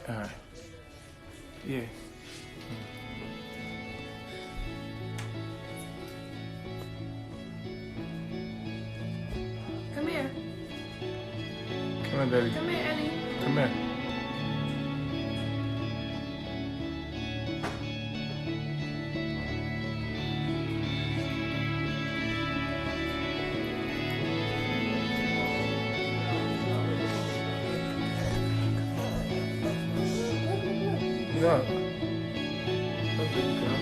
Alright. Yeah. Come here. Come here, baby. Come here, Ellie. Come here. Look. Look, baby girl.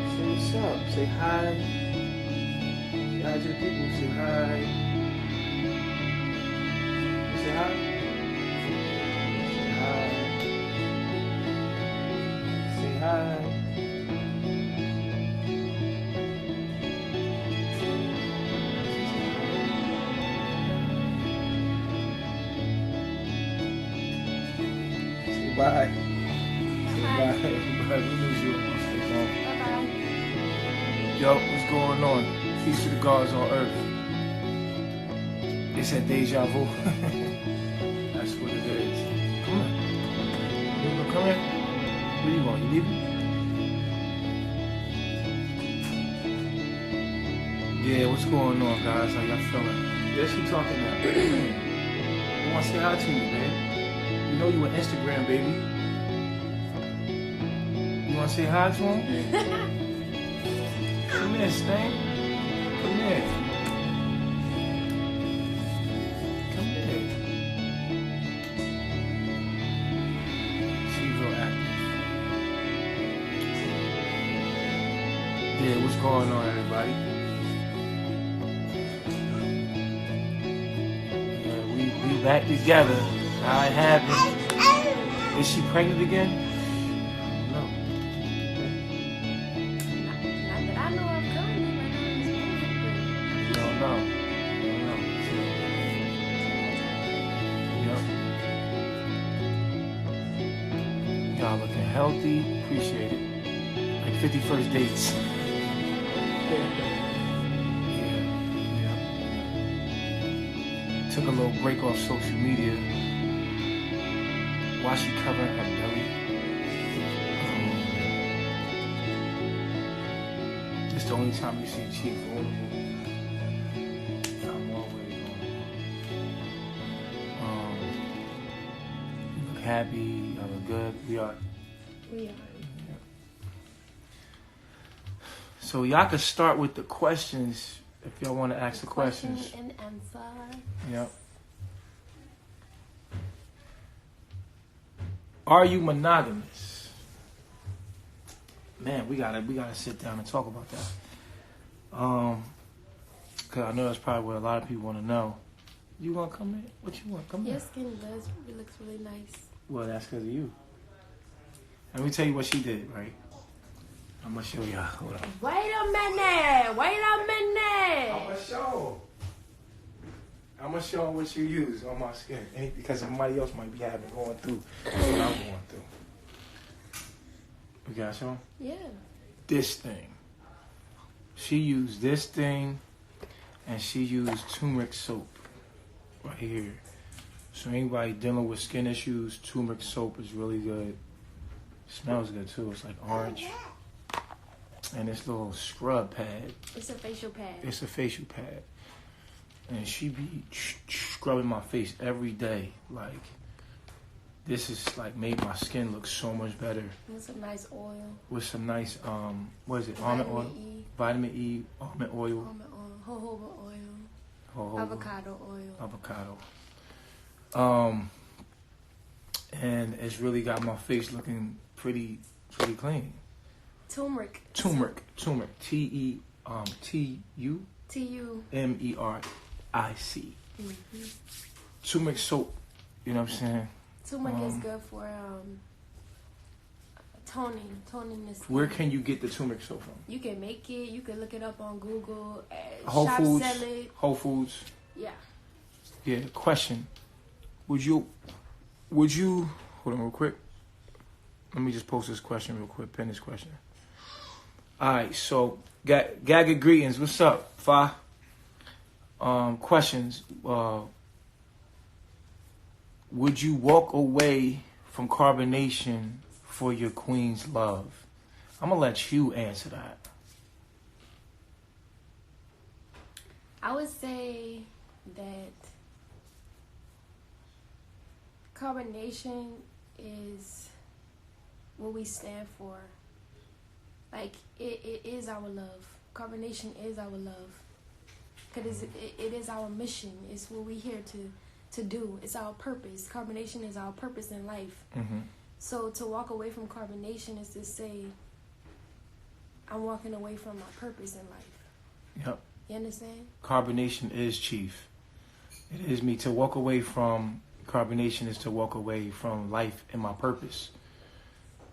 Say what's up. Say hi. Say hi to the people. Say hi. Say hi. Say hi. Say hi. Say bye. Say bye. Bye. We miss you. Stay home. Bye-bye. Yo, what's going on? Peace to the gods on earth. It's a deja vu. That's what it is. Come on. You gonna come here? Where you going? You leaving? Yeah, what's going on, guys? How y'all feeling? Yeah, she talking now. I want to say hi to you, man. You know you on Instagram, baby. You want to say hi to him? Come here, Stain. Come here. Come here. She's real active. Yeah, what's going on, everybody? Yeah, we back together. How it happened. Is she pregnant again? I Not that I know of currently. don't know. Yep. Y'all looking healthy. Appreciate it. Like 51st dates. Yeah. Took a little break off social media. While she covering her belly. It's the only time you see Chief vulnerable. I'm always on. You look happy. You look good. We are. We are. So y'all can start with the questions if y'all want to ask the questions. Question and answer. Yep. Are you monogamous? Man, we gotta sit down and talk about that. Cause I know that's probably what a lot of people want to know. You want to come in? What you want? Come Your in. skin looks really nice. Well, that's because of you. Let me tell you what she did, right? I'm gonna show y'all. Hold on. Wait a minute. I'm gonna show what you use on my skin, because somebody else might be going through what I'm going through. We got show? Yeah. This thing. She used this thing, and she used turmeric soap right here. So anybody dealing with skin issues, turmeric soap is really good. Smells good too. It's like orange. And this little scrub pad. It's a facial pad. It's a facial pad. And she be scrubbing my face every day. Like, this is like made my skin look so much better. With some nice oil. With some nice, what is it? Almond oil? Vitamin E, almond oil. Almond oil. Jojoba oil. Jojoba. Avocado oil. Avocado. And it's really got my face looking pretty clean. Turmeric. Turmeric. T-U. T-U-M-E-R-I-C. Mm-hmm. Turmeric soap. You know what I'm saying? Turmeric is good for toning the skin. Where can you get the turmeric soap from? You can make it. You can look it up on Google. Whole Shop Foods. sell it. Whole Foods. Yeah. Yeah. Question. Would you? Hold on, real quick. Let me just post this question real quick. Pin this question. All right. So, Gaga greetings. What's up, Fa? Questions. would you walk away from carbonation for your queen's love? I'm going to let you answer that. I would say that carbonation is what we stand for. Like, it is our love. Carbonation is our love. Because it is our mission. It's what we're here to do. It's our purpose. Carbonation is our purpose in life. Mm-hmm. So to walk away from carbonation is to say, I'm walking away from my purpose in life. Yep. You understand? Carbonation is chief. It is me. To walk away from carbonation is to walk away from life and my purpose.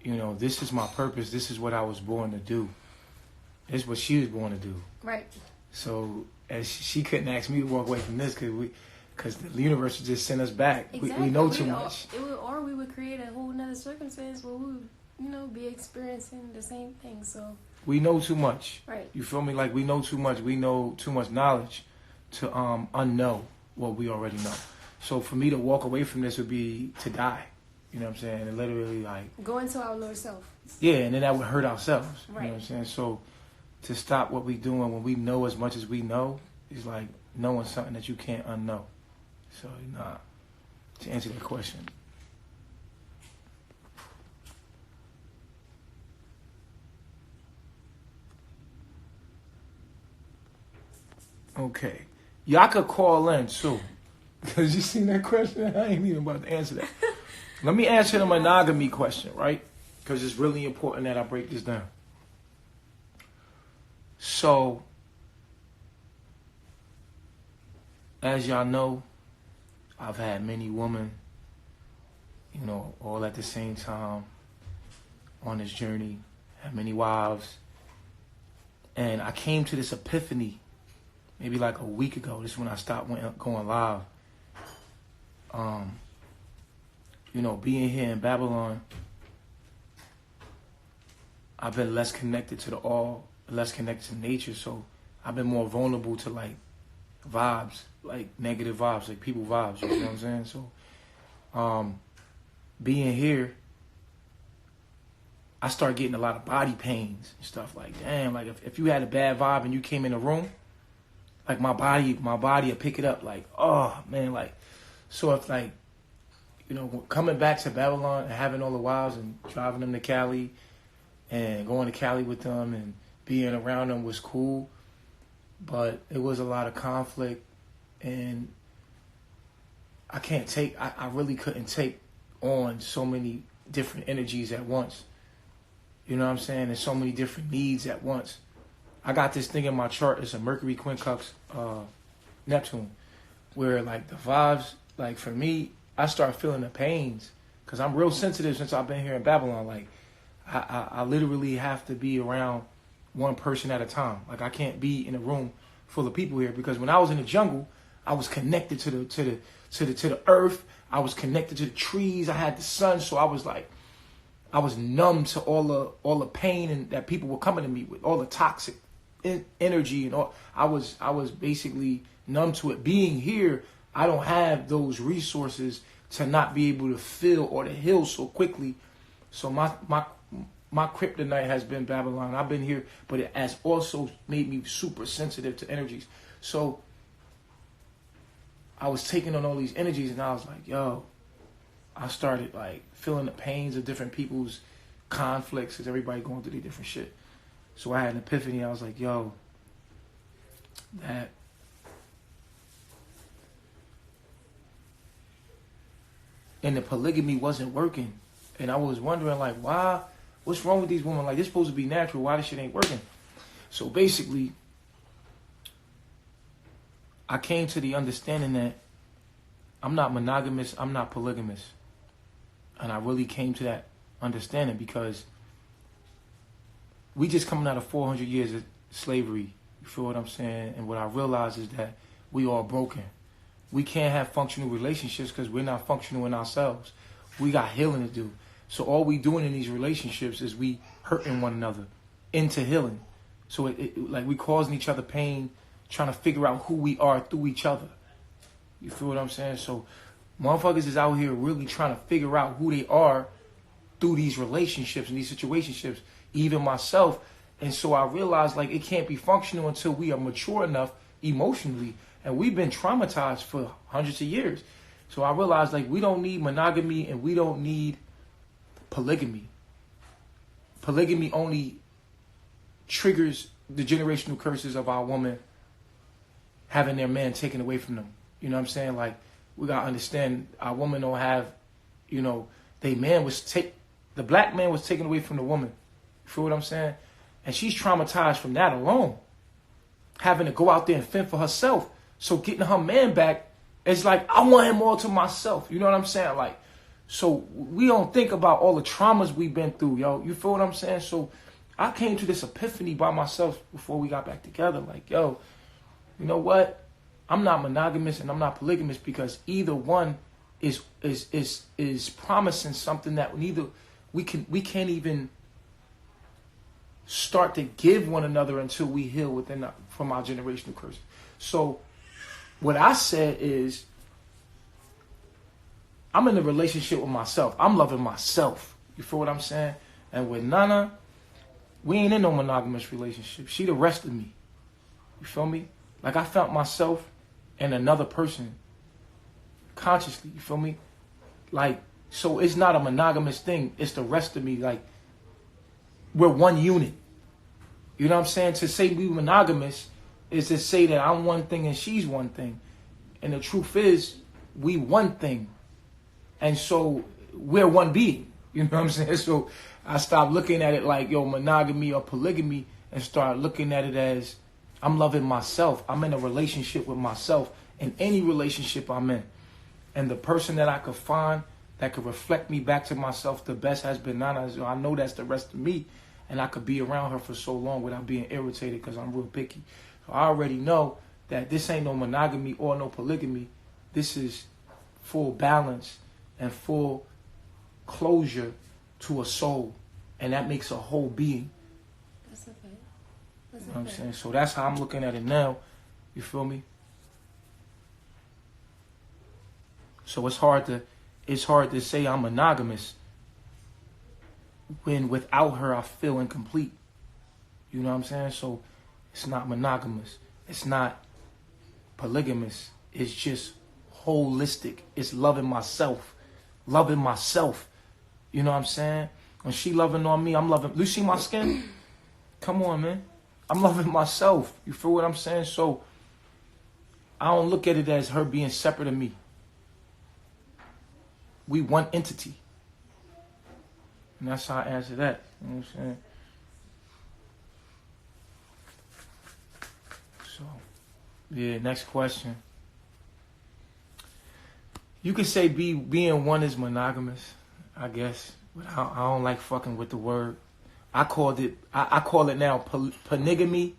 You know, this is my purpose. This is what I was born to do. This is what she was born to do. Right. So as she couldn't ask me to walk away from this because the universe would just send us back. Exactly. We know too much. Or we would create a whole nother circumstance where we would, be experiencing the same thing. So we know too much. Right. You feel me? Like we know too much. We know too much knowledge to unknow what we already know. So for me to walk away from this would be to die. You know what I'm saying? And literally like go into our lower self. Yeah, and then that would hurt ourselves. Right. You know what I'm saying? So to stop what we're doing when we know as much as we know is like knowing something that you can't unknow. So nah. To answer that question. Okay. Y'all could call in too. Because you seen that question? I ain't even about to answer that. Let me answer the monogamy question, right? Because it's really important that I break this down. So, as y'all know, I've had many women, all at the same time on this journey, had many wives. And I came to this epiphany maybe like a week ago. This is when I stopped going live. Being here in Babylon, I've been less connected to the all, less connected to nature. So I've been more vulnerable to like vibes, like negative vibes, like people vibes. You know what I'm saying? So, being here, I start getting a lot of body pains and stuff. Like, damn, like if you had a bad vibe and you came in the room, like my body would pick it up. Like, oh man, like, so if like, coming back to Babylon and having all the wives and driving them to Cali and going to Cali with them and being around them was cool, but it was a lot of conflict, and I really couldn't take on so many different energies at once. You know what I'm saying? And so many different needs at once. I got this thing in my chart. It's a Mercury Quincunx Neptune, where like the vibes, like for me, I start feeling the pains because I'm real sensitive since I've been here in Babylon. Like I literally have to be around one person at a time. Like I can't be in a room full of people here because when I was in the jungle, I was connected to the earth. I was connected to the trees. I had the sun, so I was numb to all the pain and that people were coming to me with, all the toxic energy and all. I was basically numb to it. Being here, I don't have those resources to not be able to feel or to heal so quickly. So my kryptonite has been Babylon. I've been here, but it has also made me super sensitive to energies. So I was taking on all these energies, and I was like, yo, I started like feeling the pains of different people's conflicts because everybody going through their different shit. So I had an epiphany. I was like, yo, and the polygamy wasn't working. And I was wondering like, why? What's wrong with these women? Like, this supposed to be natural. Why this shit ain't working? So basically, I came to the understanding that I'm not monogamous, I'm not polygamous. And I really came to that understanding because we just coming out of 400 years of slavery. You feel what I'm saying? And what I realized is that we all broken. We can't have functional relationships because we're not functional in ourselves. We got healing to do. So all we doing in these relationships is we hurting one another into healing. So like we causing each other pain, trying to figure out who we are through each other. You feel what I'm saying? So Motherfuckers is out here really trying to figure out who they are through these relationships and these situationships, even myself. And so I realized like it can't be functional until we are mature enough emotionally. And we've been traumatized for hundreds of years. So I realized like we don't need monogamy and we don't need polygamy. Polygamy only triggers the generational curses of our woman having their man taken away from them. You know what I'm saying? Like, we gotta understand our woman don't have, you know, the black man was taken away from the woman. You feel what I'm saying? And she's traumatized from that alone. Having to go out there and fend for herself. So getting her man back, it's like, I want him all to myself. You know what I'm saying? Like, so we don't think about all the traumas we've been through, yo. You feel what I'm saying? So I came to this epiphany by myself before we got back together. Like, yo, you know what? I'm not monogamous and I'm not polygamous because either one is promising something that we can't even start to give one another until we heal from our generational curse. So what I said is, I'm in a relationship with myself. I'm loving myself. You feel what I'm saying? And with Nana, we ain't in no monogamous relationship. She the rest of me. You feel me? Like I found myself in another person consciously. You feel me? Like, so it's not a monogamous thing. It's the rest of me. Like, we're one unit. You know what I'm saying? To say we monogamous is to say that I'm one thing and she's one thing. And the truth is, we one thing. And so we're one being. You know what I'm saying? So I stopped looking at it like, yo, monogamy or polygamy, and start looking at it as I'm loving myself. I'm in a relationship with myself in any relationship I'm in. And the person that I could find that could reflect me back to myself the best has been Nana. So I know that's the rest of me. And I could be around her for so long without being irritated because I'm real picky. So I already know that this ain't no monogamy or no polygamy. This is full balance and full closure to a soul. And that makes a whole being. That's okay. You know what I'm saying? So that's how I'm looking at it now. You feel me? So it's hard to say I'm monogamous when without her I feel incomplete. You know what I'm saying? So it's not monogamous. It's not polygamous. It's just holistic. It's loving myself. Loving myself. You know what I'm saying? When she loving on me, I'm loving. You see my skin? Come on, man. I'm loving myself. You feel what I'm saying? So I don't look at it as her being separate of me. We one entity. And that's how I answer that. You know what I'm saying? So, yeah, next question. You could say being one is monogamous, I guess. But I don't like fucking with the word. I call it now panigamy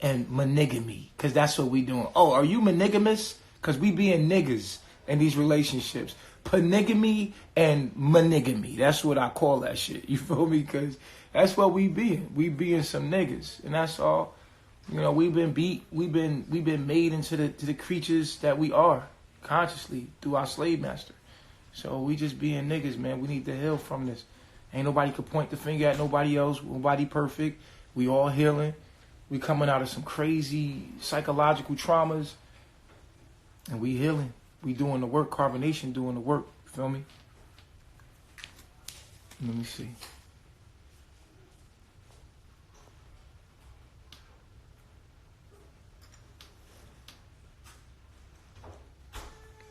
and monogamy. Because that's what we doing. Oh, are you monogamous? Because we being niggas in these relationships. Panigamy and monogamy. That's what I call that shit. You feel me? Because that's what we being. We being some niggas. And that's all. You know, we've been beat. We've been made into the creatures that we are consciously through our slave master. So we just being niggas, man. We need to heal from this. Ain't nobody could point the finger at nobody else. Nobody perfect. We all healing. We coming out of some crazy psychological traumas. And we healing. We doing the work. Carbonation doing the work. You feel me? Let me see.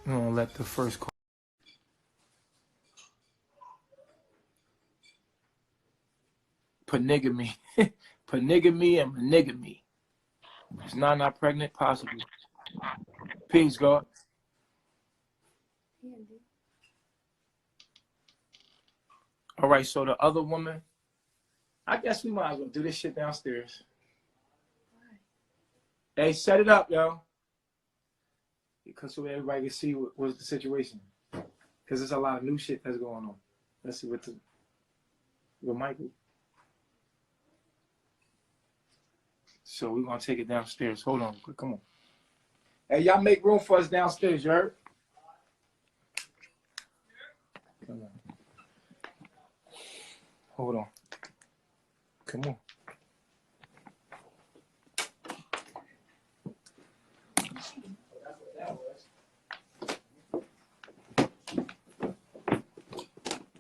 I'm going to let the first call. Panigamy. Panigamy and monogamy. It's not pregnant, possibly. Peace, God. All right, so the other woman, I guess we might as well do this shit downstairs. Hey, set it up, yo. Because so everybody can see what's the situation. Because there's a lot of new shit that's going on. Let's see with Michael. So we're going to take it downstairs. Hold on. Come on. Hey, y'all make room for us downstairs, you heard? Come on. Hold on. Come on.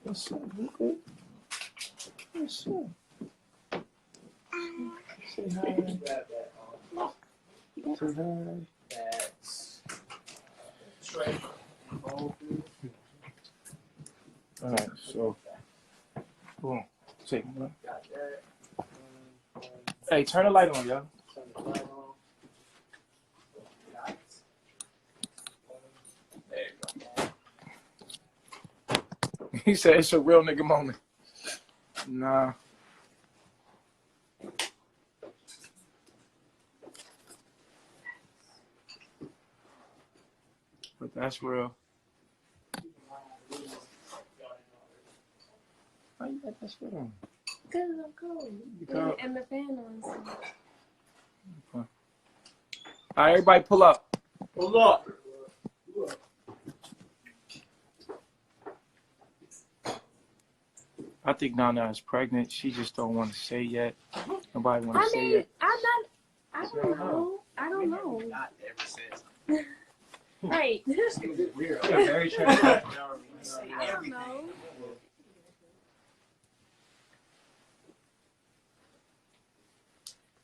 What's up? You good? What's up? Say hi. Say hi. All right, so boom. Take one. Hey, turn the light on, y'all. He said it's a real nigga moment. Nah. But that's real. Why you got that shit on? Because I'm cold. And the fan on. So. All right, everybody pull up. Pull up. I think Nana is pregnant. She just don't want to say yet. Nobody want to say yet. I don't know. I don't know. Not ever says. Right. We're very transparent. I don't know.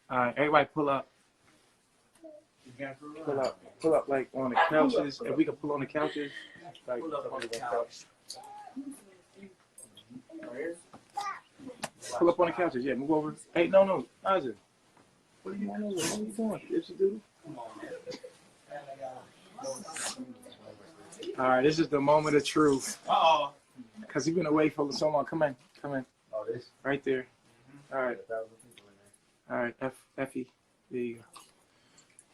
All right, everybody pull up. Pull up like on the couches. If we can pull on the couches. Like, Pull up on the couch. pull up on the couches. Yeah, move over. Hey, no, Isaac. What are you doing? What are you doing? Dipsy doodle? All right, this is the moment of truth. Uh-oh. Because you've been away for so long. Come in. Oh, this? Right there. All right. All right, Effie. There you go.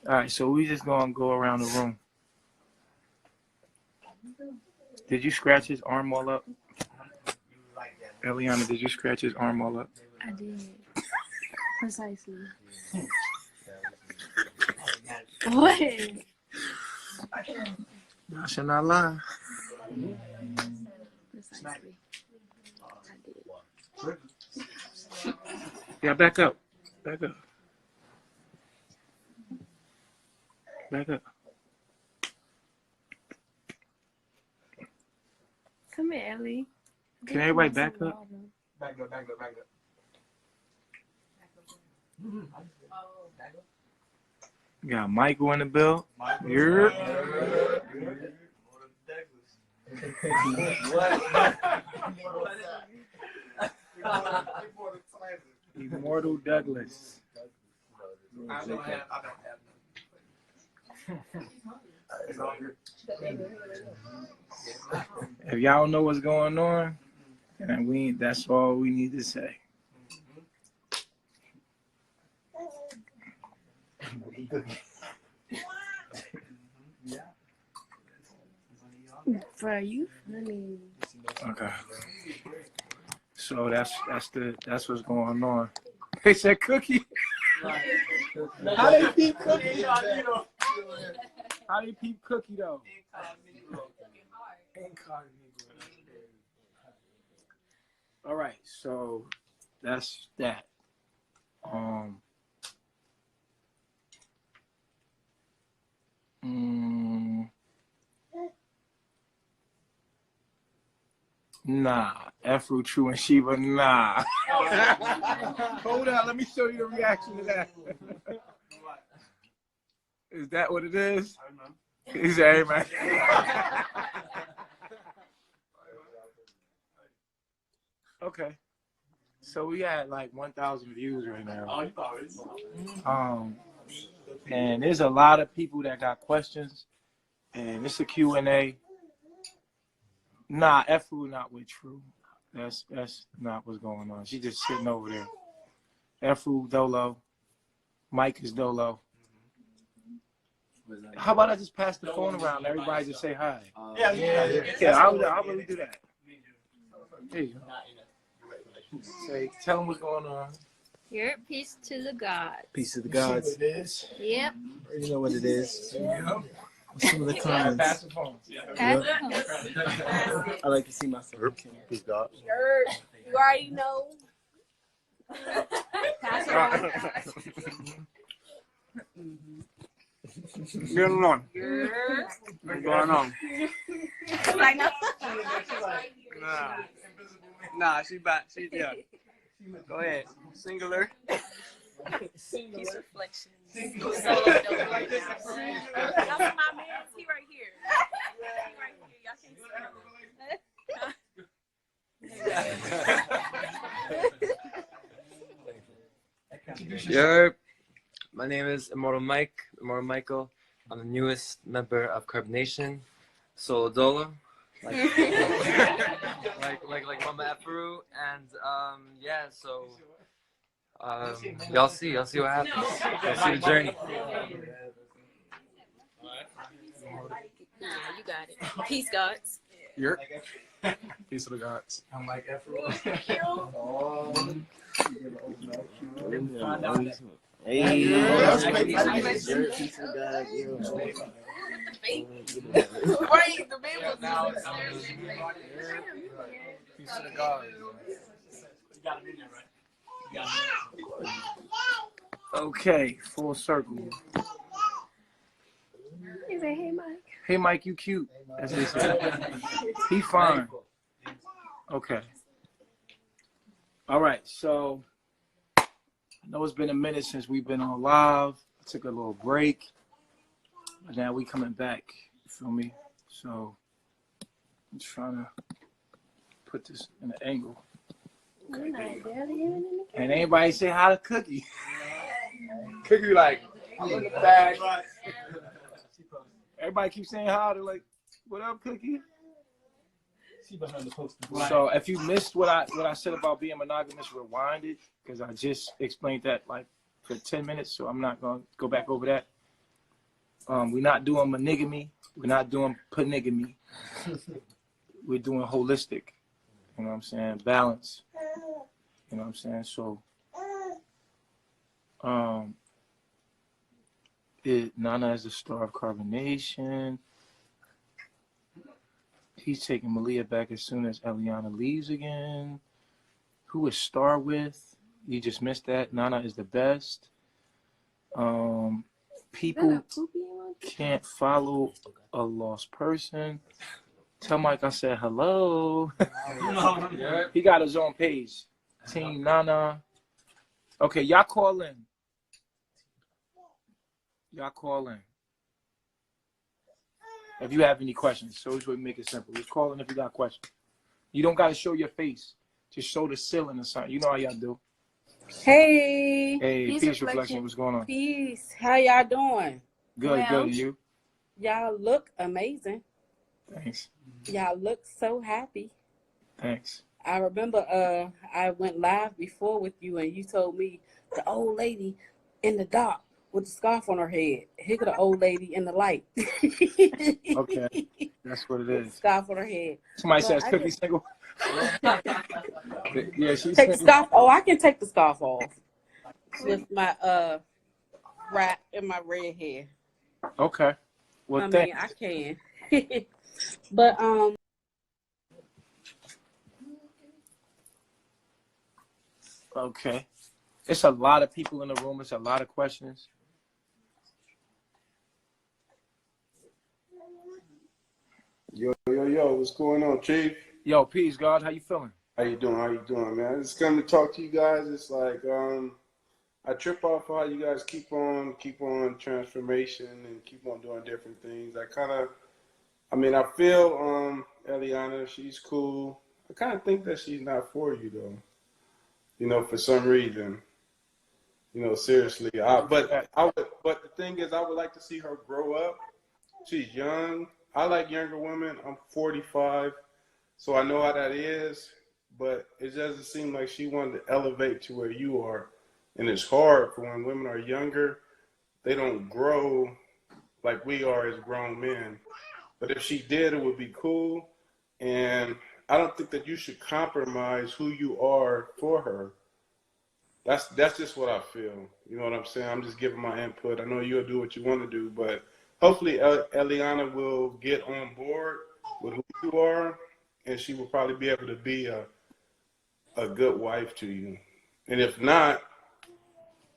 All right, so we just going to go around the room. Did you scratch his arm all up? Eliana, did you scratch his arm all up? I did. Precisely. What? I should not lie. Precisely. I did. Yeah, back up. Back up. Back up. Come here, Ellie. Can everybody back up? Back up. You got Michael in the bill. You're. Immortal Douglas. I don't have. If y'all don't know what's going on, and that's all we need to say. For you? I mean. Okay. So that's what's going on. They said cookie. How they peep cookie? How they peep cookie though? All right, so that's that. Nah, Afro True and Shiva, nah. Hold on, let me show you the reaction to that. Is that what it is? He said, hey, man. Okay. So we had like 1,000 views right now. And there's a lot of people that got questions. And it's a Q&A. Nah, F-Ru not with True. That's not what's going on. She just sitting over there. F-Ru Dolo. Mike is Dolo. How about I just pass the phone around and everybody just say hi? Yeah, I'll really do that. There you go. Say, tell them what's going on. Your peace to the gods. Peace to the gods. It is. Yep. You know what it is. Yeah. Some of the comments. Pass the phone. Pass Yep. the phone. I like to see myself. Peace, God. You already know. Pass it on. What's going on? What's going on? I know. Nah, she back. She yeah. Go ahead. Singular. He's reflection. Solo dope right now. That's my man. He right here. He right here. Y'all can't see him. Yo, my name is Immortal Michael. I'm the newest member of Carbonation, Solo Dolo, like Mama Efru, and yeah. So y'all see what happens. Y'all see the journey. Nah, you got it. Peace, gods. You're peace of the gods. I'm like Efro. Hey, that's peace to the gods. Right, the baby was Now upstairs. Peace to the gods. You got it in there, right? You got it. Okay, full circle. He said, "Hey, Mike." Hey, Mike, you cute. As they say. He fine. Okay. All right. So I know it's been a minute since we've been on live. I took a little break, but now we coming back. You feel me? So I'm trying to put this in an angle. You're not barely even in the And anybody say hi to Cookie? Cookie like, I'm in the bag. Everybody keeps saying hi. They're like, "What up, Cookie?" She behind the poster. So if you missed what I said about being monogamous, rewind it, because I just explained that like for 10 minutes, so I'm not gonna go back over that. We're not doing monogamy. We're not doing polygamy. We're doing holistic. You know what I'm saying? Balance. You know what I'm saying? So Nana is the star of Carbonation. He's taking Malia back as soon as Eliana leaves again. Who is Star with? You just missed that. Nana is the best. People can't follow a lost person. Tell Mike I said hello. He got his own page. Team Nana. Okay, y'all call in. Y'all call in. If you have any questions, so we make it simple. Just call in if you got questions. You don't got to show your face. Just show the ceiling or something. You know how y'all do. Hey, Hey, peace reflection. What's going on? peace. How y'all doing? Good, Well. good. And you? Y'all look amazing. Thanks. Y'all look so happy. Thanks. I remember I went live before with you and you told me the old lady in the dark with the scarf on her head. Here go the old lady in the light. Okay. That's what it With the is. scarf on her head. Somebody But says I Cookie just- single. Yeah, she's Take the single. scarf. Oh, I can take the scarf off with my wrap and my red hair. Okay. Well, I thanks. mean, I can. But Okay. It's a lot of people in the room. It's a lot of questions. Yo, what's going on, Chief? Yo, peace, God. How you feeling? How you doing, man? I just come to talk to you guys. It's like I trip off how you guys keep on transformation and keep on doing different things. I feel Eliana, she's cool. I kind of think that she's not for you though. You know, for some reason. You know, seriously. But the thing is, I would like to see her grow up. She's young. I like younger women. I'm 45, so I know how that is. But it doesn't seem like she wanted to elevate to where you are. And it's hard for when women are younger, they don't grow like we are as grown men. But if she did, it would be cool. And I don't think that you should compromise who you are for her. that's just what I feel. You know what I'm saying? I'm just giving my input. I know you'll do what you want to do, but hopefully Eliana will get on board with who you are, and she will probably be able to be a good wife to you. And if not,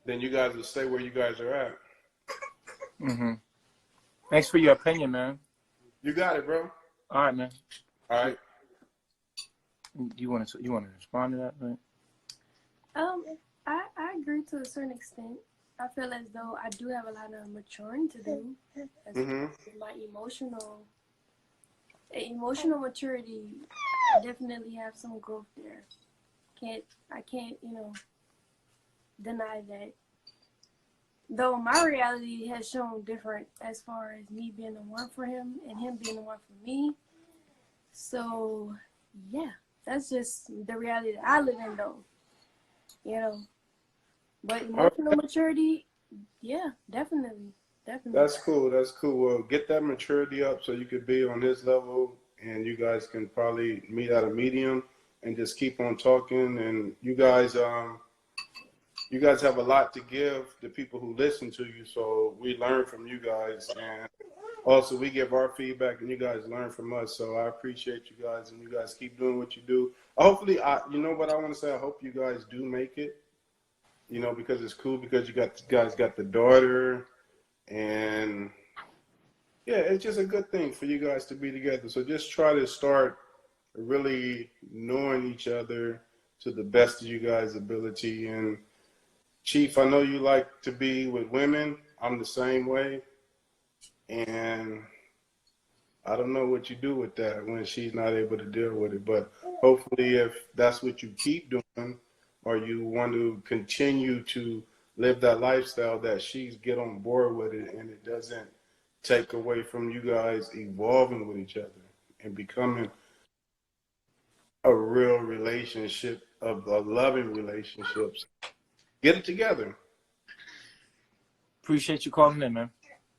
then you guys will stay where you guys are at. Mm-hmm. Thanks for your opinion, man. You got it, bro. All right, man. All right. You want to respond to that, right? I agree to a certain extent. I feel as though I do have a lot of maturing to do. As my emotional maturity, I definitely have some growth there. I can't, deny that. Though my reality has shown different as far as me being the one for him and him being the one for me. So, yeah, that's just the reality that I live in, though. But emotional maturity, yeah, definitely. That's cool. Well, get that maturity up so you could be on his level, and you guys can probably meet at a medium and just keep on talking. And you guys have a lot to give the people who listen to you, so we learn from you guys, and also we give our feedback, and you guys learn from us. So I appreciate you guys, and you guys keep doing what you do. Hopefully, you know what I want to say. I hope you guys do make it. Because it's cool, because you guys got the daughter, and yeah, it's just a good thing for you guys to be together. So just try to start really knowing each other to the best of you guys' ability. And Chief, I know you like to be with women. I'm the same way. And I don't know what you do with that when she's not able to deal with it. But hopefully, if that's what you keep doing, or you want to continue to live that lifestyle, that she's get on board with it, and it doesn't take away from you guys evolving with each other and becoming a real relationship, of a loving relationships. Get it together. Appreciate you calling in, man.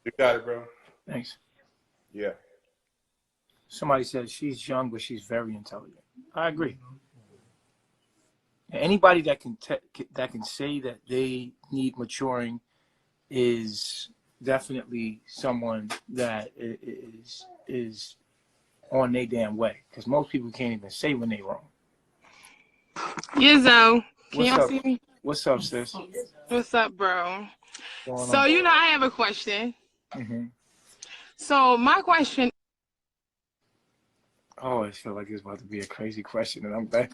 You got it, bro. Thanks. Yeah. Somebody said she's young, but she's very intelligent. I agree. Anybody that can say that they need maturing is definitely someone that is on their damn way. Because most people can't even say when they wrong. Yizzo, can y'all see me? What's up, sis? What's up, bro? So I have a question. Mm-hmm. So my question. I always feel like it's about to be a crazy question, and I'm glad.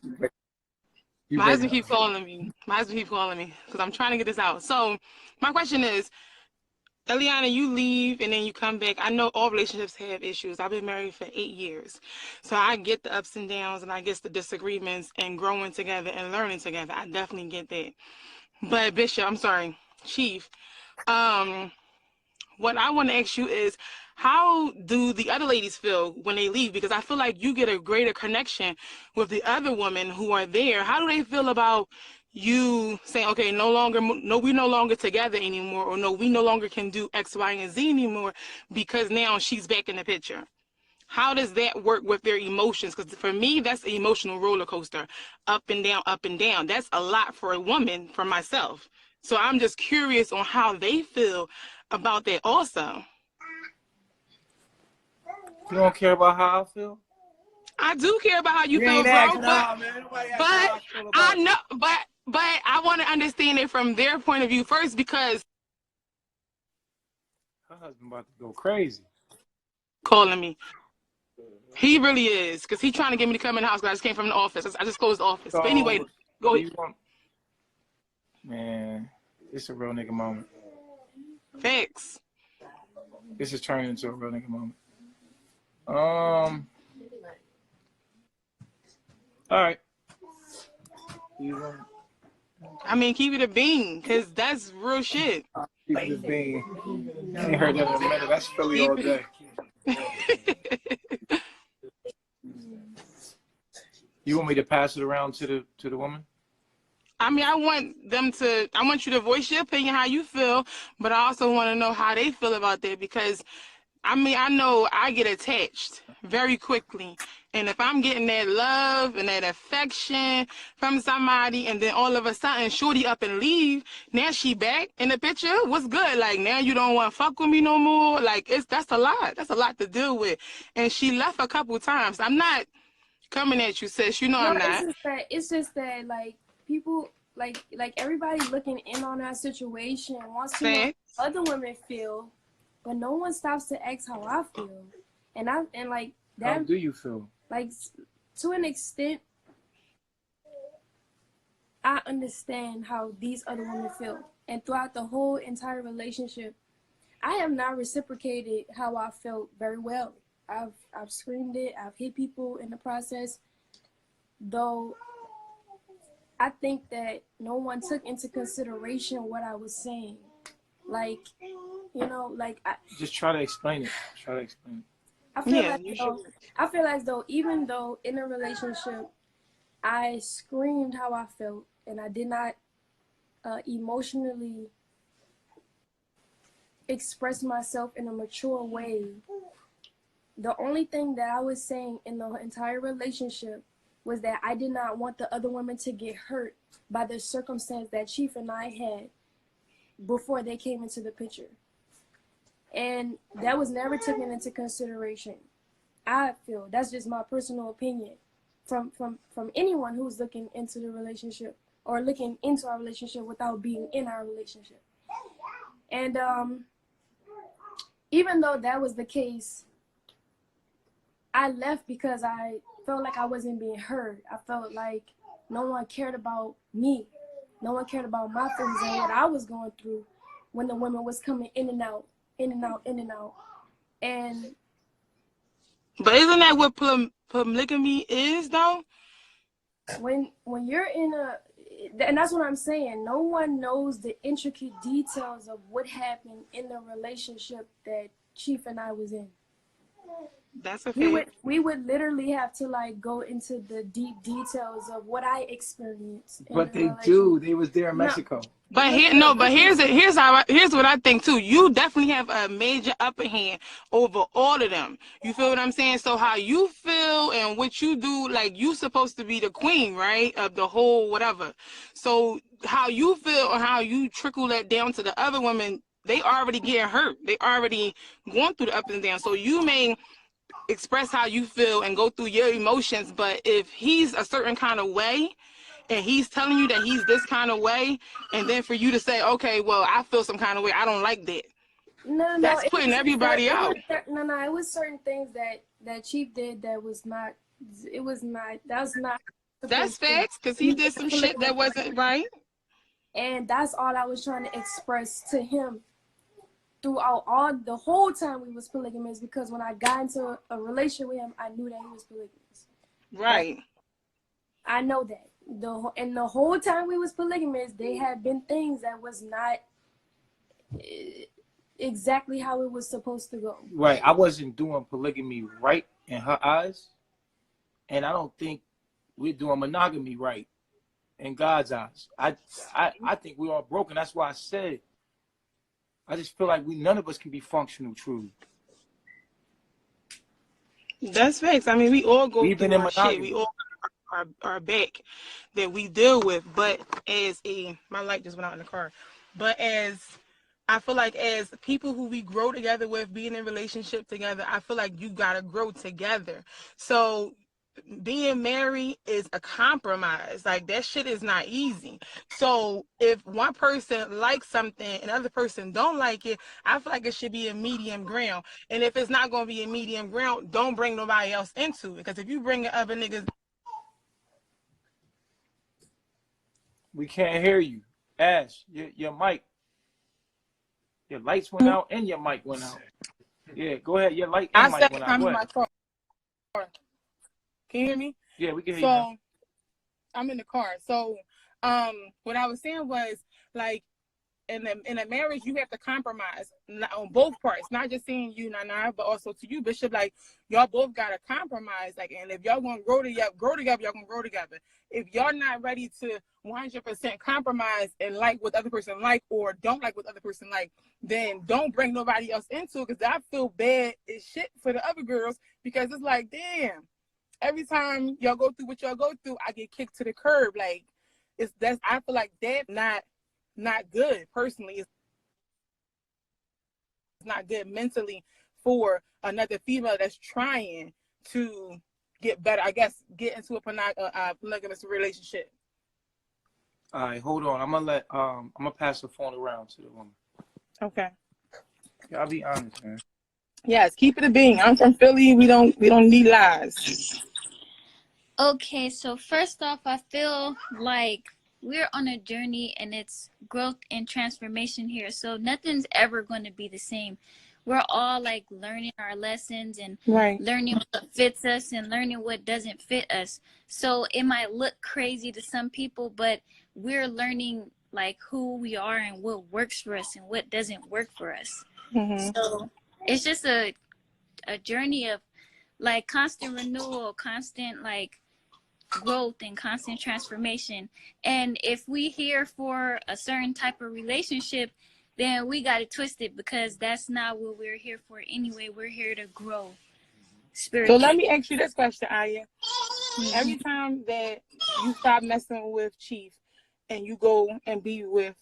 My husband keep calling me. Because I'm trying to get this out. So my question is, Eliana, you leave and then you come back. I know all relationships have issues. I've been married for 8 years. So I get the ups and downs, and I get the disagreements and growing together and learning together. I definitely get that. But Chief, what I want to ask you is, how do the other ladies feel when they leave? Because I feel like you get a greater connection with the other women who are there. How do they feel about you saying, okay, we're no longer together anymore, or no, we no longer can do X, Y, and Z anymore because now she's back in the picture? How does that work with their emotions? Because for me, that's an emotional roller coaster, up and down, up and down. That's a lot for a woman, for myself. So I'm just curious on how they feel about that also. You don't care about how I feel? I do care about how you feel, bro. But I know, but I want to understand it from their point of view first, because her husband about to go crazy. Calling me. He really is, because he's trying to get me to come in the house, because I just came from the office. I just closed the office. So, but anyway, go ahead. Man, it's a real nigga moment. Facts. This is turning into a real nigga moment. All right. I mean, keep it a bean, because that's real shit. Keep it a bean. I ain't heard that in a minute. That's Philly all day. You want me to pass it around to the woman? I mean, I want you to voice your opinion, how you feel, but I also want to know how they feel about that, because I mean, I know I get attached very quickly. And if I'm getting that love and that affection from somebody, and then all of a sudden, shorty up and leave, now she back in the picture, what's good? Like, now you don't want to fuck with me no more? Like, that's a lot. That's a lot to deal with. And she left a couple times. I'm not coming at you, sis. You know No, I'm not. it's just that like people like everybody looking in on our situation wants to know how other women feel, but no one stops to ask how I feel. And like that. How do you feel? Like to an extent, I understand how these other women feel. And throughout the whole entire relationship, I have not reciprocated how I felt very well. I've screamed it, I've hit people in the process, though I think that no one took into consideration what I was saying. Like, you know, like just try to explain it. Try to explain it. I feel as though even though in a relationship I screamed how I felt and I did not emotionally express myself in a mature way, the only thing that I was saying in the entire relationship was that I did not want the other women to get hurt by the circumstance that Chief and I had before they came into the picture. And that was never taken into consideration. I feel that's just my personal opinion from anyone who's looking into the relationship or looking into our relationship without being in our relationship. And even though that was the case, I left because I felt like I wasn't being heard. I felt like no one cared about me. No one cared about my feelings and what I was going through when the women was coming in and out, in and out, in and out. And but isn't that what polygamy is, though? When you're in and that's what I'm saying. No one knows the intricate details of what happened in the relationship that Chief and I was in. That's okay. We would literally have to like go into the deep details of what I experienced. But they do. They was there in Mexico. But here's what I think too. You definitely have a major upper hand over all of them. You feel what I'm saying? So how you feel and what you do, like you supposed to be the queen, right? Of the whole whatever. So how you feel or how you trickle that down to the other women, they already getting hurt. They already going through the up and down. So you may express how you feel and go through your emotions, but if he's a certain kind of way and he's telling you that he's this kind of way, and then for you to say, okay, well, I feel some kind of way, I don't like that. No, that's putting everybody out. No, it was certain things that Chief did that was not. It was not. That's facts, because he did some shit that wasn't right. And that's all I was trying to express to him throughout the whole time we was polygamous, because when I got into a relationship with him, I knew that he was polygamous. Right. I know that. The whole time we was polygamous, there had been things that was not exactly how it was supposed to go. Right. I wasn't doing polygamy right in her eyes. And I don't think we're doing monogamy right in God's eyes. I think we're all broken. That's why I said I just feel like none of us can be functional truly. That's facts. I mean, we all go through our shit. We all our back that we deal with. But my light just went out in the car. But I feel like as people who we grow together with, being in a relationship together, I feel like you gotta grow together. So being married is a compromise. Like, that shit is not easy. So if one person likes something and the other person don't like it, I feel like it should be a medium ground. And if it's not going to be a medium ground, don't bring nobody else into it. Because if you bring other niggas... We can't hear you. Ash, your mic. Your lights went out and your mic went out. Yeah, go ahead. Your light and mic went out. I'm in my car. Can you hear me? Yeah, we can hear you. So, I'm in the car. So, what I was saying was, like, in a marriage, you have to compromise on both parts, not just saying you, Nana, but also to you, Bishop. Like, y'all both gotta compromise. Like, and if y'all gonna grow together, y'all gonna grow together. If y'all not ready to 100% compromise and like what the other person like or don't like what the other person like, then don't bring nobody else into it. Because I feel bad as shit for the other girls, because it's like, damn, every time y'all go through what y'all go through, I get kicked to the curb. Like, I feel like that's not good personally. It's not good mentally for another female that's trying to get better, I guess, get into a polygamous relationship. All right, hold on. I'm gonna pass the phone around to the woman. Okay. Yeah, I'll be honest, man. Yes, keep it a being. I'm from Philly. We don't need lies. Okay, so first off, I feel like we're on a journey and it's growth and transformation here. So nothing's ever going to be the same. We're all like learning our lessons and learning what fits us and learning what doesn't fit us. So it might look crazy to some people, but we're learning like who we are and what works for us and what doesn't work for us. Mm-hmm. So it's just a journey of like constant renewal, constant like growth and constant transformation. And if we here for a certain type of relationship, then we got it twisted, because that's not what we're here for anyway. We're here to grow spiritually. So let me ask you this question, Aya. Mm-hmm. Every time that you stop messing with Chief and you go and be with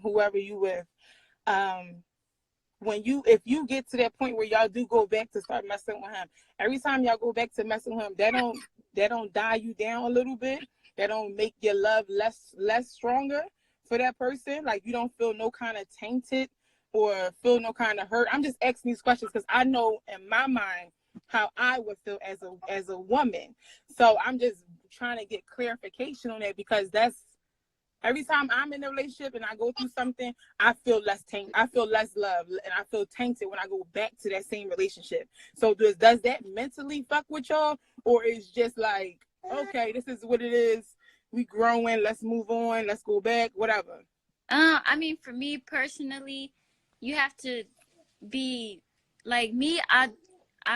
whoever you with, if you get to that point where y'all do go back to start messing with him, every time y'all go back to messing with him, that don't die you down a little bit? That don't make your love less stronger for that person? Like, you don't feel no kind of tainted or feel no kind of hurt? I'm just asking these questions because I know in my mind how I would feel as a woman. So I'm just trying to get clarification on that, because that's every time I'm in a relationship and I go through something, I feel less love, and I feel tainted when I go back to that same relationship. So does that mentally fuck with y'all, or is just like, okay, this is what it is, we growing, let's move on, let's go back, whatever? I mean, for me personally, you have to be like me. I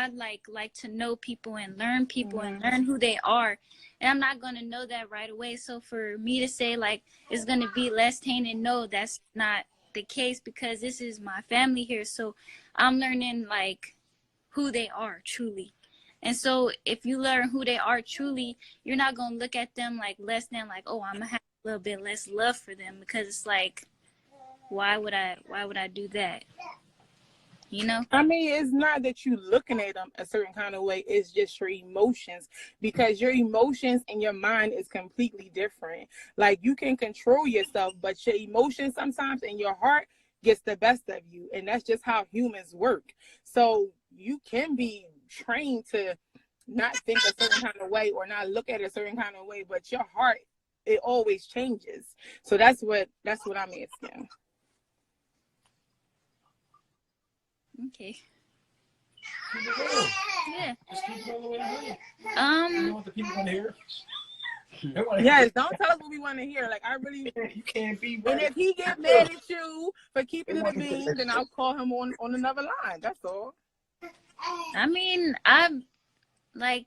like to know people and learn people and learn who they are. And I'm not going to know that right away. So for me to say like it's going to be less tainted, no, that's not the case, because this is my family here. So I'm learning like who they are truly. And so if you learn who they are truly, you're not going to look at them like less than like, oh, I'm going to have a little bit less love for them, because it's like, why would I do that? You know? I mean, it's not that you looking at them a certain kind of way. It's just your emotions, because your emotions and your mind is completely different. Like, you can control yourself, but your emotions sometimes and your heart gets the best of you. And that's just how humans work. So you can be trained to not think a certain kind of way or not look at it a certain kind of way, but your heart, it always changes. So that's what I'm asking. Okay. Yeah. Just keep it all the way ahead. You know what the people want to hear? Yes, don't tell us what we want to hear. Like, I really, you can't be. And if he get mad at you for keeping it a bean, then I'll call him on another line. That's all. I mean, I'm like,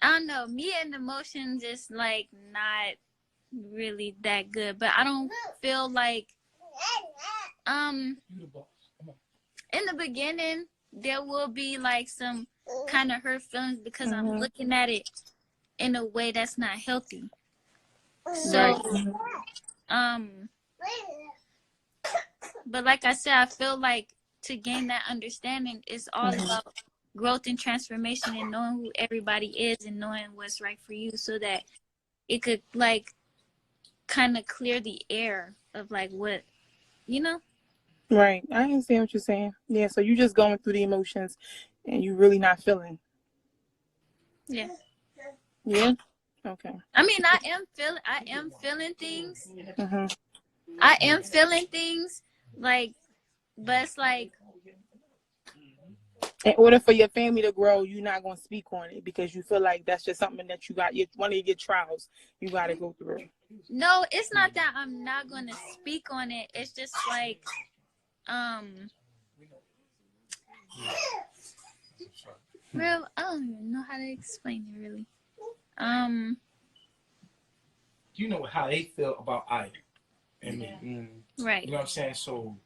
I don't know. Me and emotions is like not really that good, but I don't feel like in the beginning there will be like some kind of hurt feelings, because I'm looking at it in a way that's not healthy. So but like I said, I feel like to gain that understanding is all about growth and transformation and knowing who everybody is and knowing what's right for you, so that it could like kind of clear the air of like what, you know? Right. I understand what you're saying. Yeah, so you just going through the emotions and you really not feeling. Yeah. Yeah? Okay. I mean, I am feeling things. I am feeling things, like, but it's like In order for your family to grow, you're not going to speak on it because you feel like that's just something that you got, one of your trials you got to go through. No, it's not that I'm not going to speak on it. It's just like, real, I don't even know how to explain it really. You know how they feel about I and me. Right. You know what I'm saying? So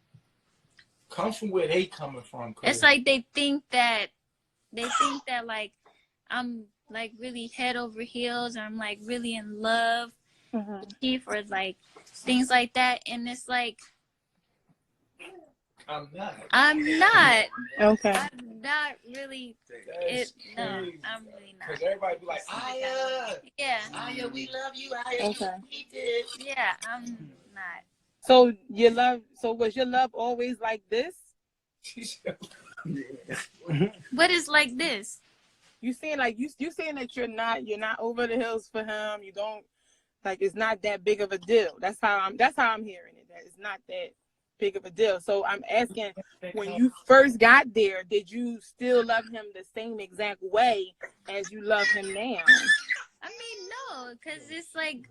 come from where they coming from. It's like they think that like I'm like really head over heels, or I'm like really in love with Chief, or like things like that, and it's like I'm not. Okay. I'm not really. No, I'm really not. Because everybody be like, Aya. Yeah. Aya, we love you. Aya, Okay. Yeah, I'm not. So was your love always like this? What is like this? You saying like you saying that you're not over the hills for him. You don't like it's not that big of a deal. That's how I'm hearing it. That it's not that big of a deal. So I'm asking, when you first got there, did you still love him the same exact way as you love him now? I mean, no, because it's like,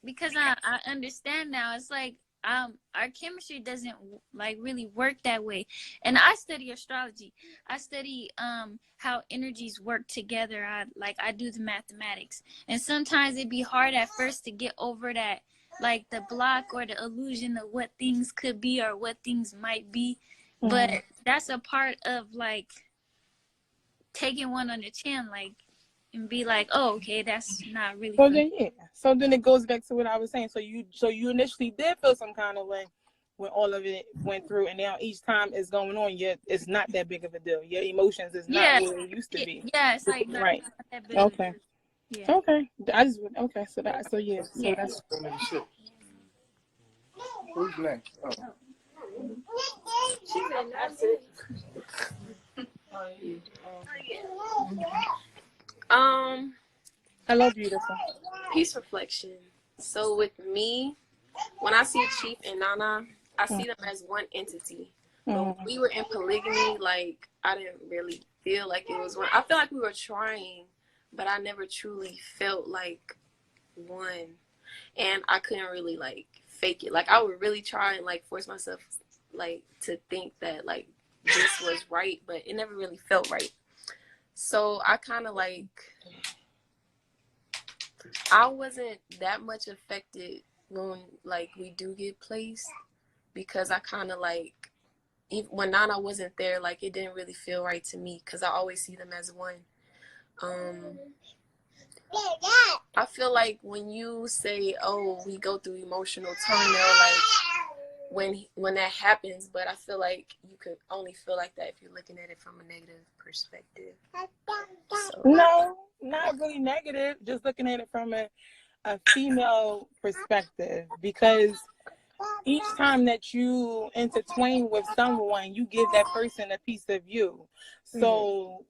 because I understand now. It's like our chemistry doesn't like really work that way. And I study astrology. I study how energies work together. I do the mathematics. And sometimes it'd be hard at first to get over that, like the block or the illusion of what things could be or what things might be. But that's a part of like taking one on the chin, like, and be like, oh, okay, that's not really. So then it goes back to what I was saying. So you initially did feel some kind of way when all of it went through, and now each time it's going on, yet it's not that big of a deal. Your emotions is not what it used to be. Yeah, it's like right. Not that big. Okay. Yeah. Okay. So yeah. So that's. Who's next? Hello, beautiful. Peace reflection. So with me, when I see Chief and Nana, I see them as one entity. But when we were in polygamy, like I didn't really feel like it was one. I feel like we were trying, but I never truly felt like one. And I couldn't really like fake it. Like I would really try and like force myself like to think that like this was right, but it never really felt right. So I kind of like, I wasn't that much affected when like we do get placed, because I kind of like, even when Nana wasn't there, like it didn't really feel right to me because I always see them as one. I feel like when you say, oh, we go through emotional turmoil, like when that happens, but I feel like you could only feel like that if you're looking at it from a negative perspective. So. No, not really negative. Just looking at it from a female perspective, because each time that you intertwine with someone, you give that person a piece of you. So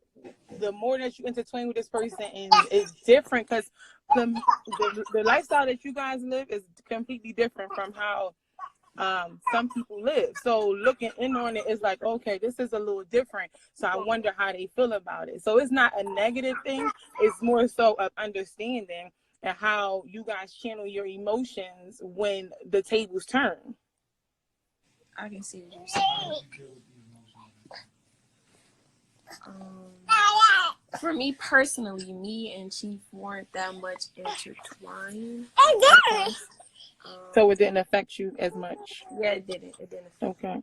the more that you intertwine with this person, and it's different because the lifestyle that you guys live is completely different from how some people live. So looking in on it is like, okay, this is a little different. So I wonder how they feel about it. So it's not a negative thing. It's more so of understanding and how you guys channel your emotions when the tables turn. I can see what you're saying. For me personally, me and Chief weren't that much intertwined. So it didn't affect you as much? Yeah, it didn't. It didn't affect me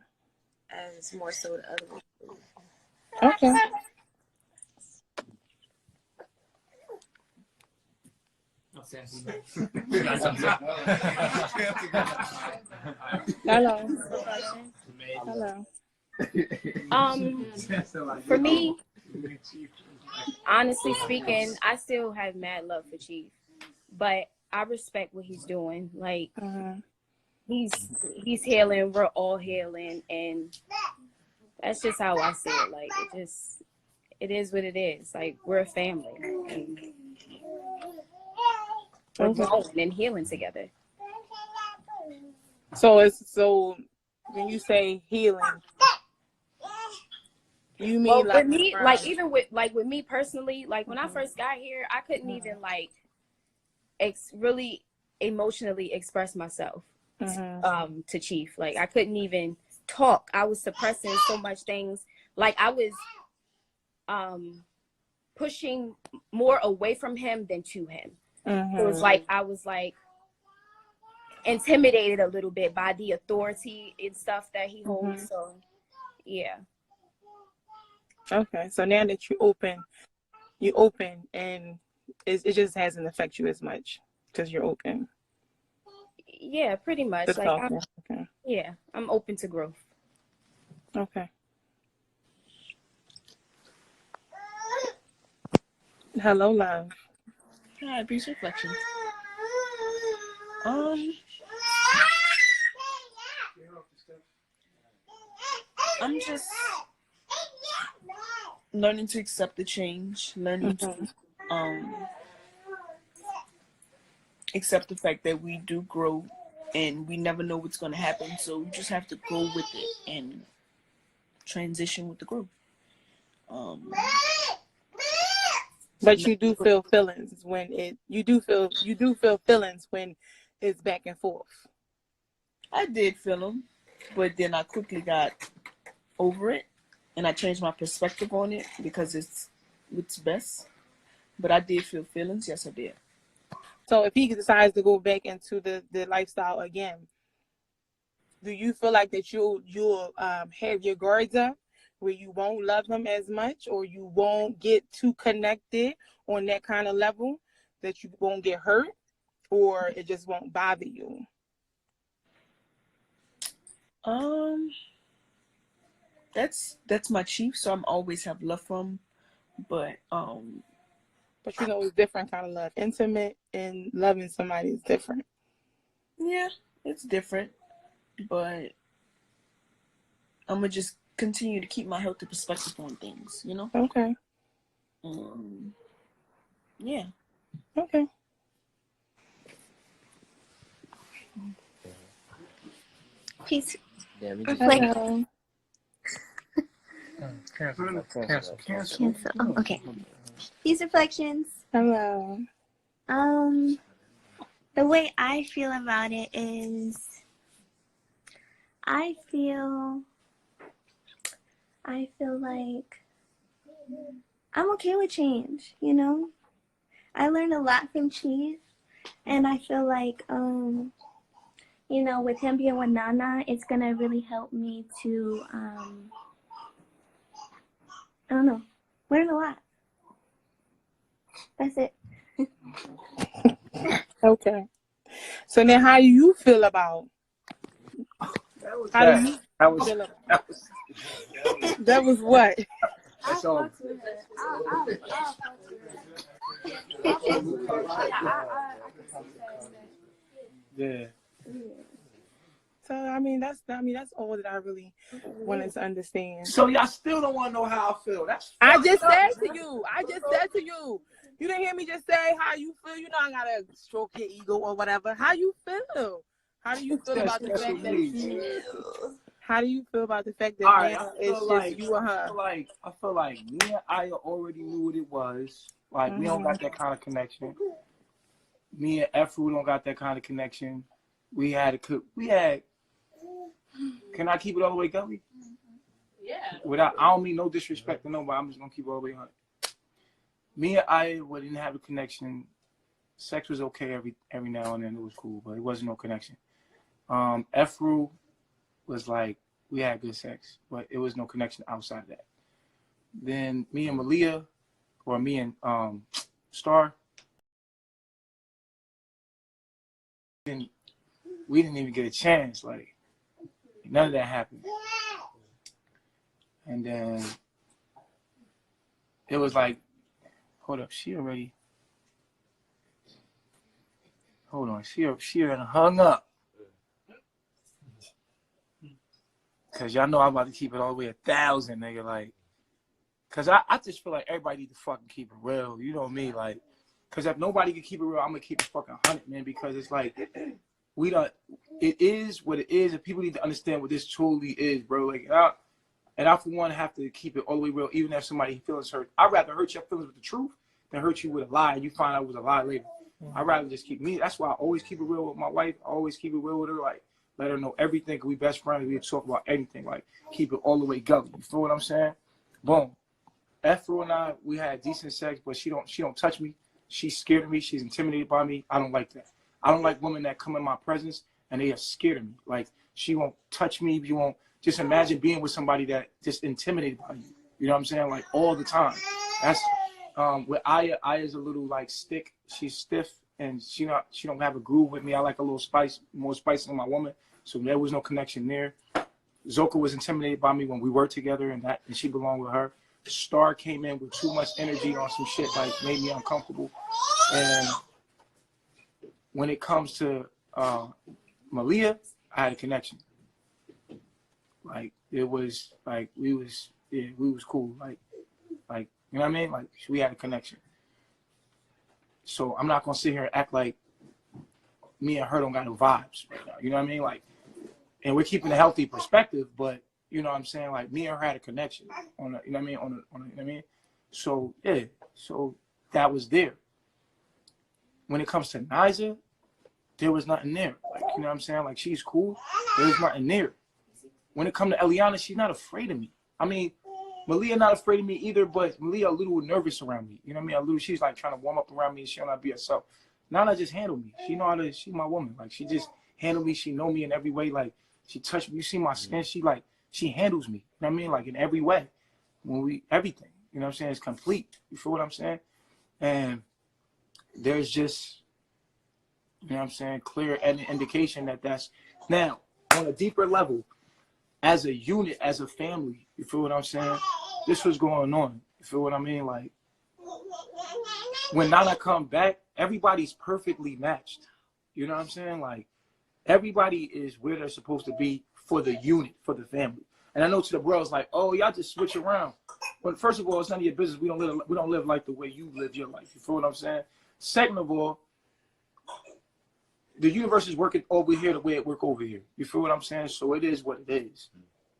as more so the other one. Okay. Hello. For me, honestly speaking, I still have mad love for Chief, but I respect what he's doing. Like he's healing, we're all healing, and that's just how I see it. Like it is what it is. Like we're a family, and we're growing and healing together. So when you say healing, You mean Well, like with me, around? like even with me personally, like when I first got here, I couldn't even like really emotionally express myself to Chief. Like I couldn't even talk. I was suppressing so much things. Like I was pushing more away from him than to him. It was like I was like intimidated a little bit by the authority and stuff that he holds. So yeah. Okay, so now that you open and it just hasn't affected you as much because you're open. Yeah, pretty much. Good Like talking. Okay. yeah, I'm open to growth. Okay. Hello, love. Hi, peace reflection. I'm just learning to accept the change, learning to accept the fact that we do grow and we never know what's going to happen, so we just have to go with it and transition with the growth. But you do feel feelings when you do feel feelings when it's back and forth. I did feel them, but then I quickly got over it and I changed my perspective on it because it's what's best. But I did feel feelings, yes I did. So if he decides to go back into the lifestyle again, do you feel like that you'll have your guards up where you won't love him as much, or you won't get too connected on that kind of level that you won't get hurt, or it just won't bother you? That's my chief, so I'm always have love for him. But you know, it's different kind of love. Intimate and loving somebody is different. Yeah, it's different. But I'm gonna just continue to keep my healthy perspective on things, you know? Okay. Yeah. Okay. Peace. Yeah, we Reflection. Cancel. Oh, okay. Peace reflections. Hello. The way I feel about it is I feel like I'm okay with change, you know? I learned a lot from Chief, and I feel like you know, with him being with Nana, it's gonna really help me to I don't know, learn a lot. That's it. Okay. So now, how do you feel about? That was what? That's all. Yeah. So I mean that's all that I really wanted to understand. So y'all still don't want to know how I feel. I just said to you. You didn't hear me just say how you feel. You know I gotta stroke your ego or whatever. How you feel? How do you feel about the fact that How do you feel about the fact that now it's just you and her? I feel like me and I already knew what it was. Like we don't got that kind of connection. Me and Efru don't got that kind of connection. We had. Can I keep it all the way going? Yeah. I don't mean no disrespect to nobody. I'm just gonna keep it all the way 100. Me and I didn't have a connection. Sex was okay every now and then. It was cool, but it wasn't no connection. Efru was like, we had good sex, but it was no connection outside of that. Then me and Malia, or me and Star, we didn't even get a chance. Like, none of that happened. And then it was like, hold up, she already hung up. Cause y'all know I'm about to keep it all the way 1,000, nigga. Like, cause I just feel like everybody need to fucking keep it real. You know me, like, cause if nobody can keep it real, I'm gonna keep it fucking 100, man. Because it's like, it is what it is, and people need to understand what this truly is, bro. Like, And I, for one, have to keep it all the way real, even if somebody feels hurt. I'd rather hurt your feelings with the truth than hurt you with a lie and you find out it was a lie later. I'd rather just keep me. That's why I always keep it real with my wife. I always keep it real with her. Like, let her know everything. We best friends. We talk about anything. Like, keep it all the way gully. You feel what I'm saying? Boom. Afro and I, we had decent sex, but she don't touch me. She's scared of me. She's intimidated by me. I don't like that. I don't like women that come in my presence and they are scared of me. Like, she won't touch me. You won't. Just imagine being with somebody that just intimidated by you. You know what I'm saying? Like, all the time. That's with Aya. Aya's a little like stick. She's stiff and she don't have a groove with me. I like a little spice, more spice in my woman. So there was no connection there. Zoka was intimidated by me when we were together, and she belonged with her. Star came in with too much energy on some shit, like made me uncomfortable. And when it comes to Malia, I had a connection. Like, it was like we was cool. Like you know what I mean? Like, we had a connection. So I'm not gonna sit here and act like me and her don't got no vibes right now. You know what I mean? Like, and we're keeping a healthy perspective, but you know what I'm saying? Like, me and her had a connection on you know what I mean? On you know what I mean? So yeah, so that was there. When it comes to Niza, there was nothing there. Like, you know what I'm saying? Like, she's cool. There was nothing there. When it comes to Eliana, she's not afraid of me. I mean, Malia not afraid of me either, but Malia a little nervous around me. You know what I mean? She's like trying to warm up around me and she'll not be herself. Nana just handle me. She know how to, she's my woman. Like, she just handle me. She know me in every way. Like, she touched me. You see my skin? She handles me. You know what I mean? Like, in every way. Everything. You know what I'm saying? It's complete. You feel what I'm saying? And there's just, you know what I'm saying, clear indication that that's, now, on a deeper level, as a unit, as a family, you feel what I'm saying? This was going on. You feel what I mean? Like, when Nana come back, everybody's perfectly matched. You know what I'm saying? Like, everybody is where they're supposed to be for the unit, for the family. And I know to the bros, like, oh, y'all just switch around. But first of all, it's none of your business. We don't live like the way you live your life. You feel what I'm saying? Second of all, the universe is working over here the way it work over here. You feel what I'm saying? So it is what it is.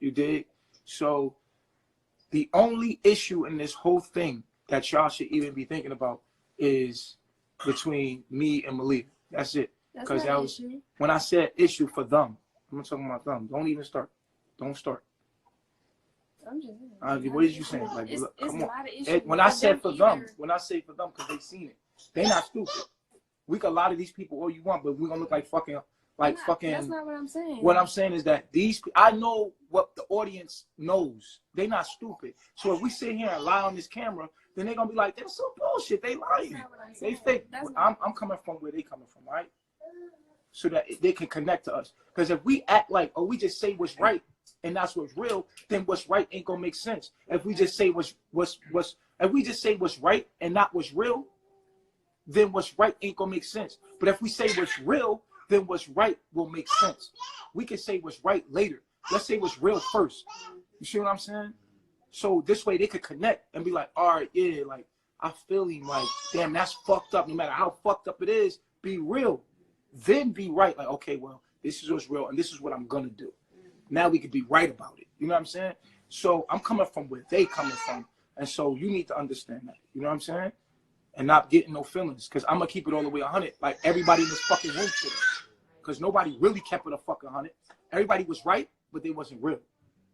You dig? So the only issue in this whole thing that y'all should even be thinking about is between me and Malia. That's it. Because that was issue. When I said issue for them. I'm not talking about them. Don't even start. Don't start. I'm just what did you say? Like, it's come on. When I said for them, when I say for them, because they seen it, they not stupid. We got a lot of these people all you want, but we're gonna look like fucking, That's not what I'm saying. What I'm saying is that I know what the audience knows. They not stupid. So if we sit here and lie on this camera, then they're gonna be like, that's some bullshit. They lying. They fake. I'm coming from where they coming from, right? So that they can connect to us. Because if we act like, oh, we just say what's right and that's what's real, then what's right ain't gonna make sense. If we just say if we just say what's right and not what's real, then what's right ain't gonna make sense. But if we say what's real, then what's right will make sense. We can say what's right later. Let's say what's real first. You see what I'm saying? So this way they could connect and be like, all right, yeah, like, I feel him, like, damn, that's fucked up. No matter how fucked up it is, be real. Then be right. Like, okay, well, this is what's real and this is what I'm gonna do. Now we can be right about it. You know what I'm saying? So I'm coming from where they coming from. And so you need to understand that. You know what I'm saying? And not getting no feelings. Because I'm going to keep it all the way 100. Like everybody in this fucking room should. Because nobody really kept it a fucking 100. Everybody was right, but they wasn't real.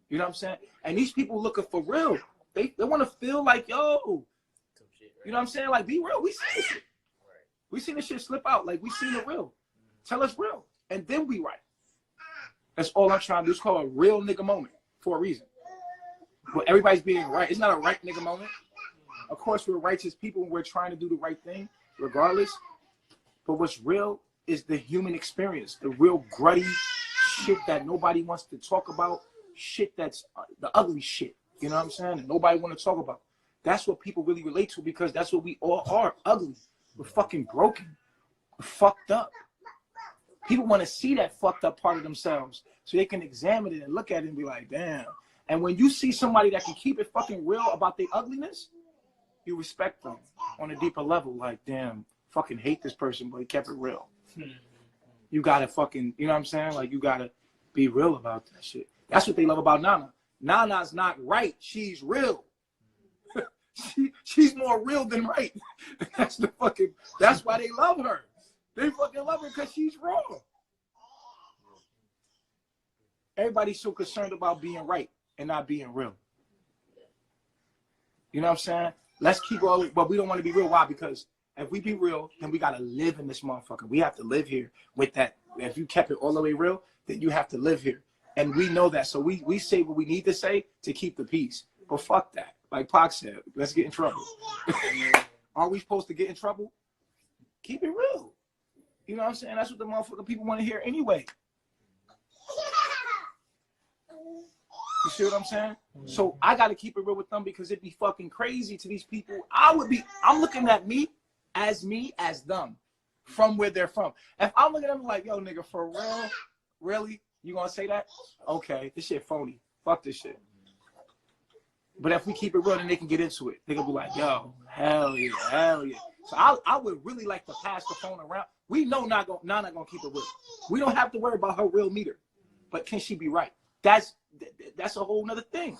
You know what I'm saying? And these people looking for real. They want to feel like, yo. You know what I'm saying? Like, be real. We seen this shit. We seen this shit slip out. Like, we seen it real. Tell us real. And then we right. That's all I'm trying to do. It's called a real nigga moment for a reason. But everybody's being right. It's not a right nigga moment. Of course, we're righteous people and we're trying to do the right thing, regardless. But what's real is the human experience, the real gruddy shit that nobody wants to talk about, shit that's the ugly shit. You know what I'm saying? And nobody want to talk about. That's what people really relate to because that's what we all are, ugly. We're fucking broken. We're fucked up. People want to see that fucked up part of themselves so they can examine it and look at it and be like, damn. And when you see somebody that can keep it fucking real about their ugliness, you respect them on a deeper level. Like, damn, fucking hate this person, but he kept it real. You gotta fucking, you know what I'm saying? Like, you gotta be real about that shit. That's what they love about Nana. Nana's not right. She's real. She's more real than right. That's why they love her. They fucking love her because she's raw. Everybody's so concerned about being right and not being real. You know what I'm saying? Let's keep all, but we don't want to be real. Why? Because if we be real, then we gotta live in this motherfucker. We have to live here with that. If you kept it all the way real, then you have to live here. And we know that. So we say what we need to say to keep the peace. But fuck that. Like Pac said, let's get in trouble. Are we supposed to get in trouble? Keep it real. You know what I'm saying? That's what the motherfucking people want to hear anyway. You see what I'm saying? So I got to keep it real with them because it'd be fucking crazy to these people. I'm looking at me as them from where they're from. If I'm looking at them like, yo, nigga, for real? Really? You gonna say that? Okay, this shit phony. Fuck this shit. But if we keep it real, then they can get into it. They can be like, yo, hell yeah, hell yeah. So I would really like to pass the phone around. We know Nana gonna keep it real. We don't have to worry about her real meter. But can she be right? That's a whole nother thing.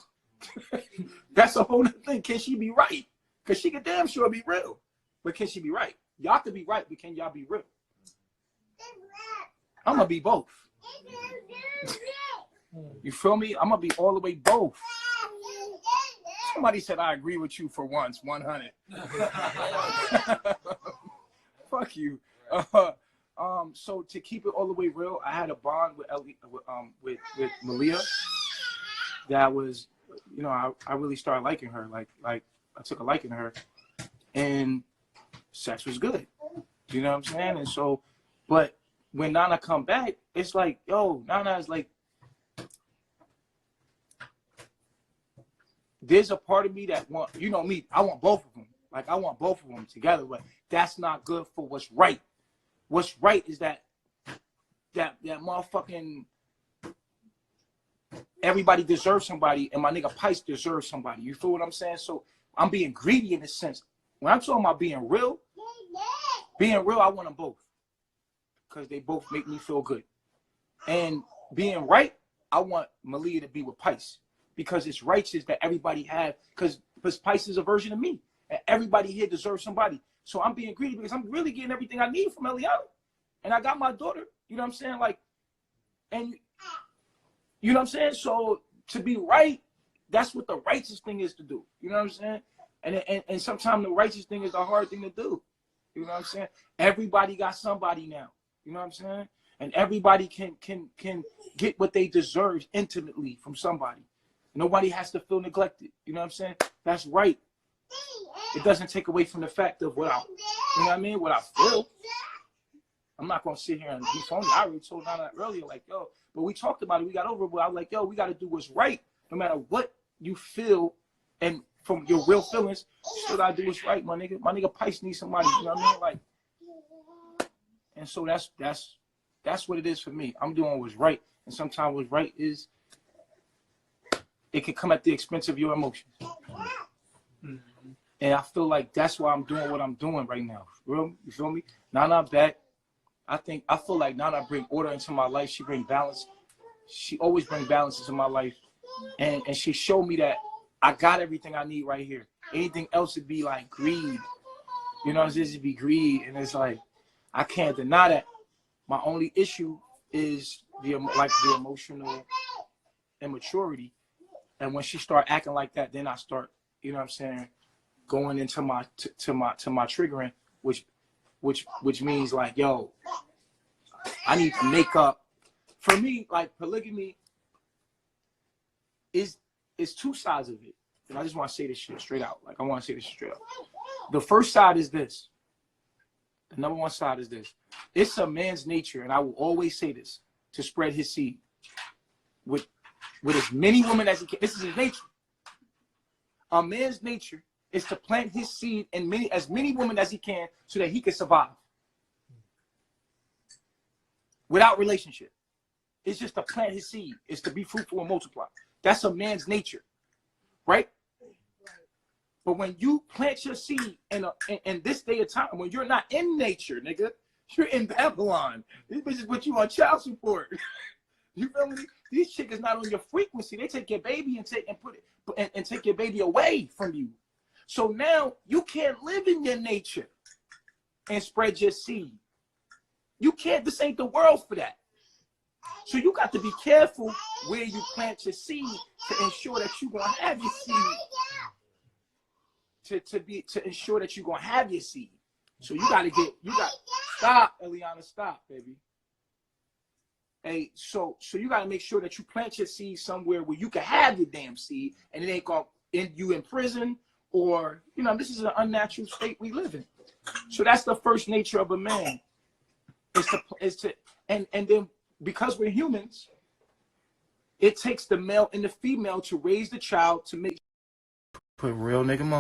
That's a whole nother thing. Can she be right? Because she can damn sure be real. But can she be right? Y'all can be right, but can y'all be real? I'm going to be both. You feel me? I'm going to be all the way both. Somebody said I agree with you for once, 100. Fuck you. So to keep it all the way real, I had a bond with Malia. That was, you know, I really started liking her. Like I took a liking to her, and sex was good. You know what I'm saying? And so, but when Nana come back, it's like, yo, Nana is like, there's a part of me that want, you know me, I want both of them. Like I want both of them together, but that's not good for what's right. What's right is that motherfucking everybody deserves somebody, and my nigga Pice deserves somebody. You feel what I'm saying? So I'm being greedy in a sense. When I'm talking about being real, I want them both because they both make me feel good. And being right, I want Malia to be with Pice because it's righteous that everybody have, because Pice is a version of me, and everybody here deserves somebody. So I'm being greedy because I'm really getting everything I need from Eliana. And I got my daughter, you know what I'm saying? Like, and you know what I'm saying? So to be right, that's what the righteous thing is to do. You know what I'm saying? And sometimes the righteous thing is the hard thing to do. You know what I'm saying? Everybody got somebody now. You know what I'm saying? And everybody can get what they deserve intimately from somebody. Nobody has to feel neglected. You know what I'm saying? That's right. It doesn't take away from the fact of what you know what I mean? What I feel. I'm not going to sit here and be phony. I already told Nana earlier, like, yo, but we talked about it. We got over it. But I was like, yo, we got to do what's right. No matter what you feel and from your real feelings, you still got to do what's right, my nigga. My nigga Pice needs somebody. You know what I mean? Like, and so that's what it is for me. I'm doing what's right. And sometimes what's right is it can come at the expense of your emotions. And I feel like that's why I'm doing what I'm doing right now. You feel me? Nana back. I feel like Nana bring order into my life. She bring balance. She always bring balance into my life. And she showed me that I got everything I need right here. Anything else would be like greed. You know, this would be greed. And it's like, I can't deny that. My only issue is the emotional immaturity. And when she start acting like that, then I start, you know what I'm saying, going into my triggering, which means like, yo, I need to make up. For me, like polygamy is two sides of it. And I just want to say this shit straight out. Like I want to say this straight out. The first side is this. The number one side is this. It's a man's nature, and I will always say this, to spread his seed with as many women as he can. This is his nature. A man's nature is to plant his seed in as many women as he can so that he can survive. Without relationship. It's just to plant his seed. It's to be fruitful and multiply. That's a man's nature. Right? But when you plant your seed in this day of time, when you're not in nature, nigga, you're in Babylon. These bitches put you on child support. You feel me? These chicks not on your frequency. They take your baby and take your baby away from you. So now you can't live in your nature and spread your seed. You can't. This ain't the world for that. So you got to be careful where you plant your seed to ensure that you're gonna have your seed. To ensure that you're gonna have your seed. So you got stop, Eliana, stop, baby. Hey, so you got to make sure that you plant your seed somewhere where you can have your damn seed, and it ain't gonna end you in prison, or this is an unnatural state we live in. So that's the first nature of a man, and then because we're humans, it takes the male and the female to raise the child to make put real nigga